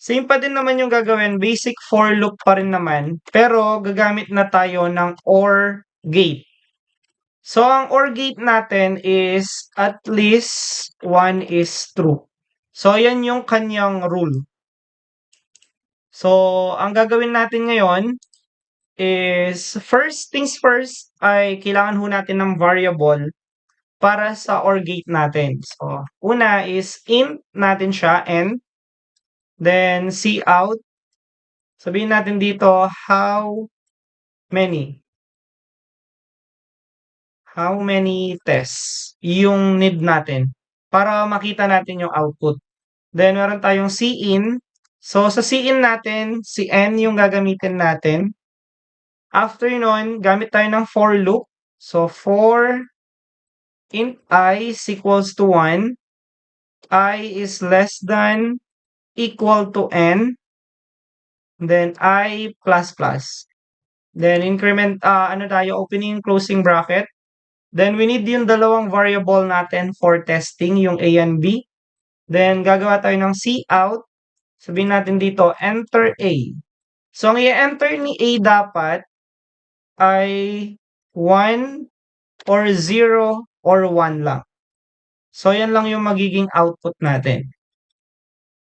Same pa din naman yung gagawin, basic for loop pa rin naman, pero gagamit na tayo ng OR gate. So, ang OR gate natin is at least 1 is true. So, yan yung kanyang rule. So, ang gagawin natin ngayon is first things first ay kailangan ho natin ng variable para sa OR gate natin. So, una is int natin siya and then cout. Sabihin natin dito how many tests yung need natin para makita natin yung output. Then meron tayong cin. So sa cin natin, cn yung gagamitin natin. After nun, gamit tayo ng for loop. So for int I is equals to 1, I is less than equal to n, then I plus plus. Then increment, opening closing bracket. Then we need yung dalawang variable natin for testing, yung A and B. Then gagawa tayo ng cout. Sabihin natin dito, enter A. So ang i-enter ni A dapat ay 1 or 0 or 1 lang. So yan lang yung magiging output natin.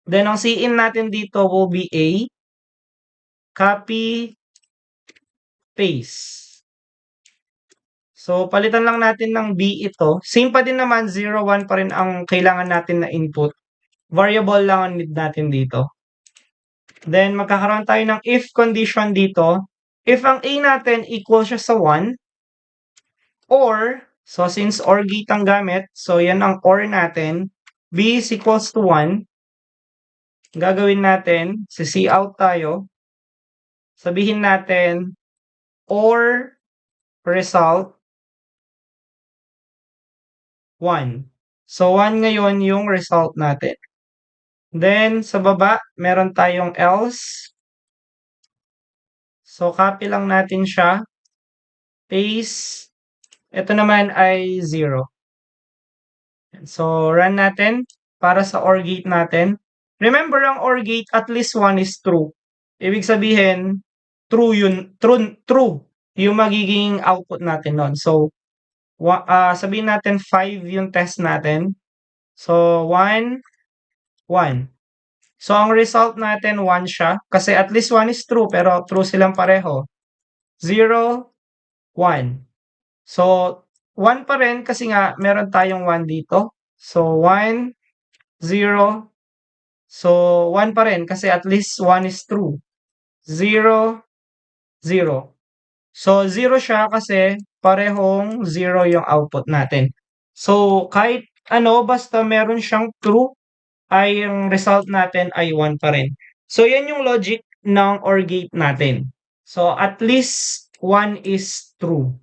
Then ang cin natin dito will be A. Copy, paste. So, palitan lang natin ng B ito. Same pa din naman, 0, 1 pa rin ang kailangan natin na input. Variable lang ang need natin dito. Then, magkakaroon tayo ng if condition dito. If ang A natin equal siya sa 1, or, so since OR gate ang gamit, so yan ang OR natin, B is equals to 1, gagawin natin, cout tayo, sabihin natin, OR result, 1. So, 1 ngayon yung result natin. Then, sa baba, meron tayong else. So, copy lang natin siya. Paste. Ito naman ay 0. So, run natin para sa OR gate natin. Remember, ang OR gate, at least 1 is true. Ibig sabihin, true yun, true yung magiging output natin nun. So, sabihin natin 5 yung test natin. So, 1, 1. So, ang result natin 1 siya. Kasi at least 1 is true, pero true silang pareho. 0, 1. So, 1 pa rin kasi nga meron tayong 1 dito. So, 1, 0. So, 1 pa rin kasi at least 1 is true. 0, 0. So, 0 siya kasi parehong 0 yung output natin. So, kahit ano, basta meron siyang true, ay ang result natin ay 1 pa rin. So, yan yung logic ng OR gate natin. So, at least 1 is true.